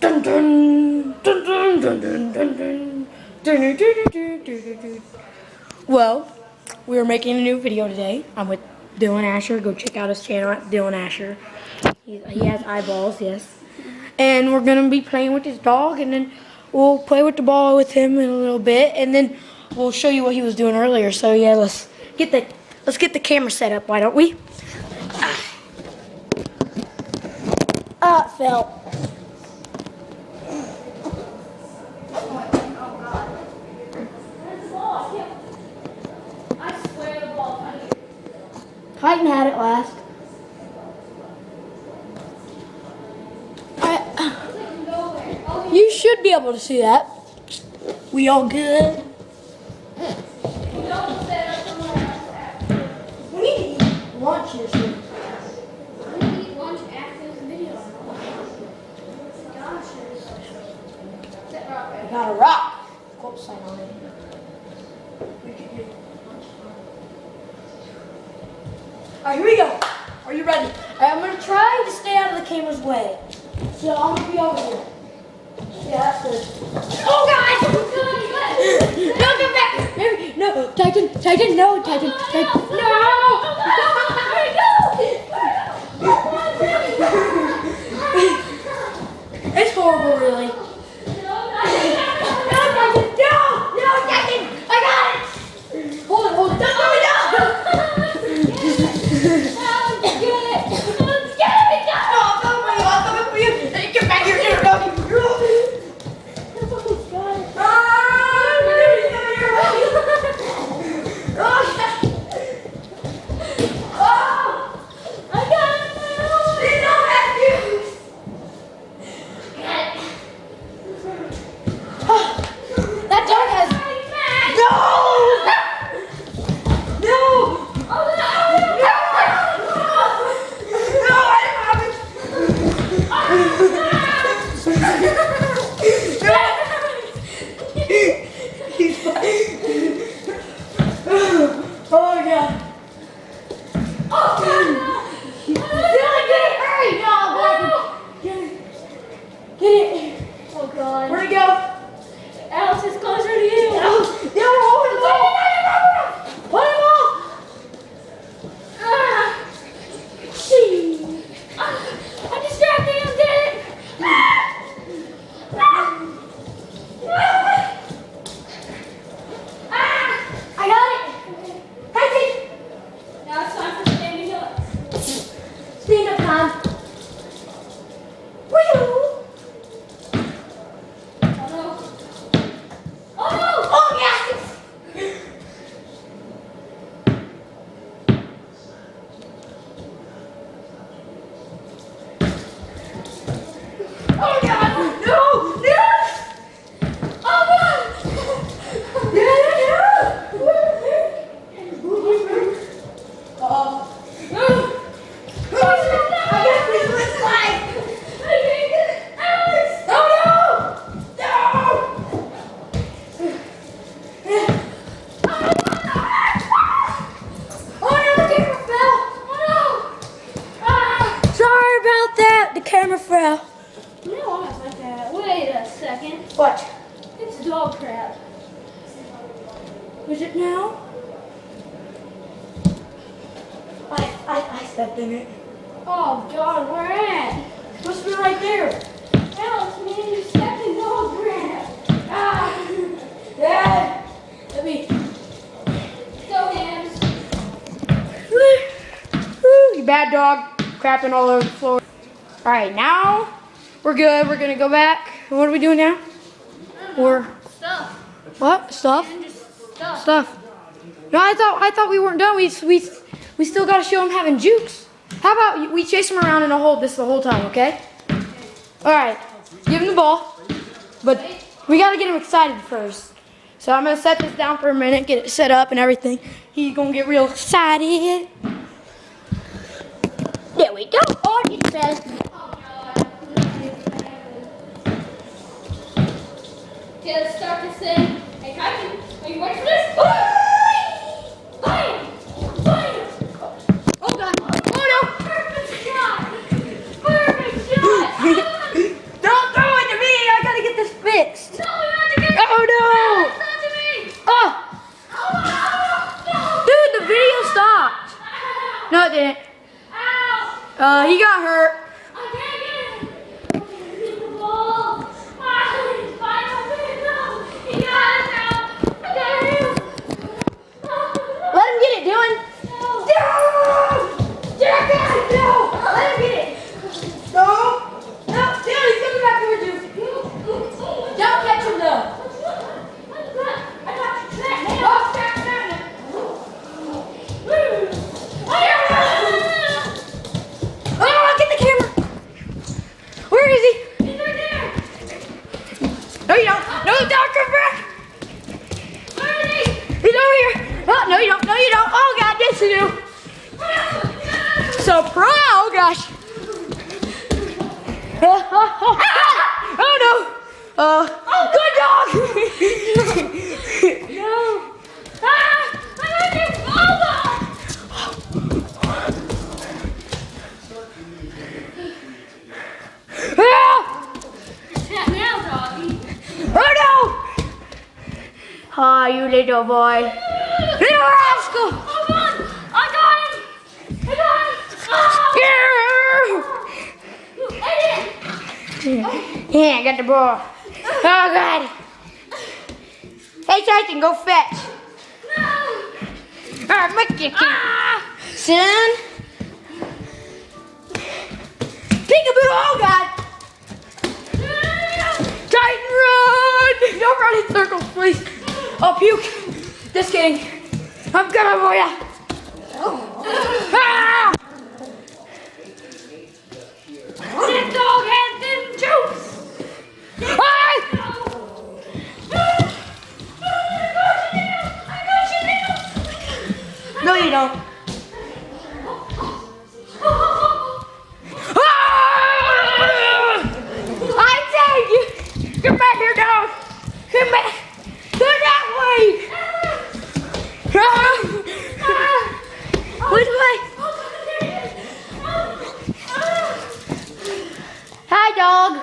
Dun, dun, dun, dun, dun, dun, dun, dun. Dun, dun, dun, dun, dun, dun, dun. Well, we are making a new video today. I'm with Dylan Asher. Go check out his channel at Dylan Asher. He has eyeballs, yes. And we're gonna be playing with his dog, and then we'll play with the ball with him in a little bit, and then we'll show you what he was doing earlier. So yeah, let's get the camera set up. Why don't we? Ah, it fell. Titan had it last. You should be able to see that. We all good? We need to eat lunch here soon. I'm gonna eat lunch after this video. Gosh, sit right I there. got a rock. Quote sign on it. Alright, here we go. Are you ready? Alright, I'm gonna try to stay out of the camera's way. So I'm gonna be over here. Yeah, that's good. Oh God! No, come back! Maybe, no, Titan, no, Titan, no! It's horrible, really. Hold it. Get back here, doggy. That dog has Where'd he go? Alice is closer to you. Put him off! I'm distracting him, get it? I got it! Titan! Now it's time for standing up. Stand up time. Whee! Oh yes! Oh God! No! Oh God! I guess we switched sides. Sorry about that. The camera fell. No, I'm like that. Wait a second. What? It's dog crap. Is it now? I stepped in it. Oh God, where at? Must be right there. Alice, man, you stepped in dog crap. Yeah. Let me. Go hands. You bad dog. Crapping all over the floor. Alright, now we're good. We're gonna go back. What are we doing now? We're Stuff. what? Stuff? And just stuff. Stuff. No, I thought we weren't done. We still gotta show him having jukes. How about we chase him around in a hole the whole time, okay? Alright. Give him the ball. But we gotta get him excited first. So I'm gonna set this down for a minute, get it set up and everything. He's gonna get real excited. There we go. Oh, it says. Okay, let's start this thing. Hey, Titan, are you ready for this? Bam! Bam! Oh God. Oh no. Perfect shot! Perfect shot! Don't throw it. He got hurt. I can't get it. Get the ball. He's fine. He got it now. I got him. Let him get it, Dylan. No. Jack, no. Let him get it. No. No, Dylan, he's coming back towards you. Don't catch him, though. I got you. Oh, snap, snap. Oh, get the camera. Where is he? He's right there. No, you don't. No, you don't. Come back. Where is he? He's over here. Oh, no, you don't. No, you don't. Oh, God, yes, you do. So proud. Oh, gosh. Oh, no. Oh, good dog. No. Ah! I got your ball. Ah! Yeah, now, doggy. Oh, no. Oh, you little boy. Little rascal. Hold on. I got him. I got him. Ah! You idiot. Yeah, I got the ball. Oh, God. Hey, Tyson, go fetch. No. All right, make it. Son. Peekaboo, oh, God. Titan, run. Don't run in circles, please. I'll puke. Just kidding. I'm coming for ya. Ah! This dog has this juice. Ah! No, you don't. I tell you, come back here, dog. Come back. Go that way. Which way? Hi, dog.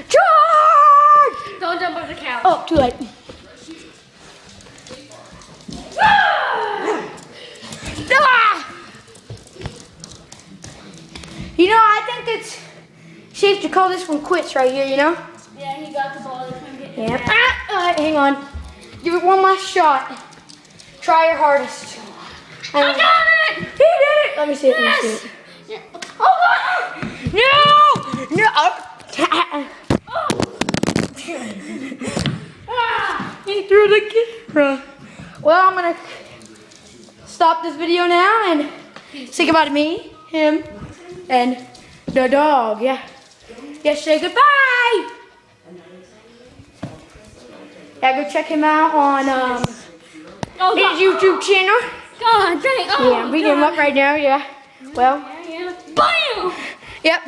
Charge! Don't jump over the couch. Oh, too late. Ah! You know, I think it's safe to call this one quits right here, you know? Yeah, he got the ball. They couldn't get it Yep. back. Hang on. Give it one last shot. Try your hardest. I got it! He did it! Let me see it. Let me see it. Yeah. Oh, No! No! He threw the camera. Well, I'm gonna stop this video now and say goodbye to me, him, and the dog. Yeah. Yeah, say goodbye. Yeah, go check him out on oh, his YouTube channel. God dang. Oh, Yeah, I'm beating him up right now. Yeah. Well. Yeah. Bam! Yep.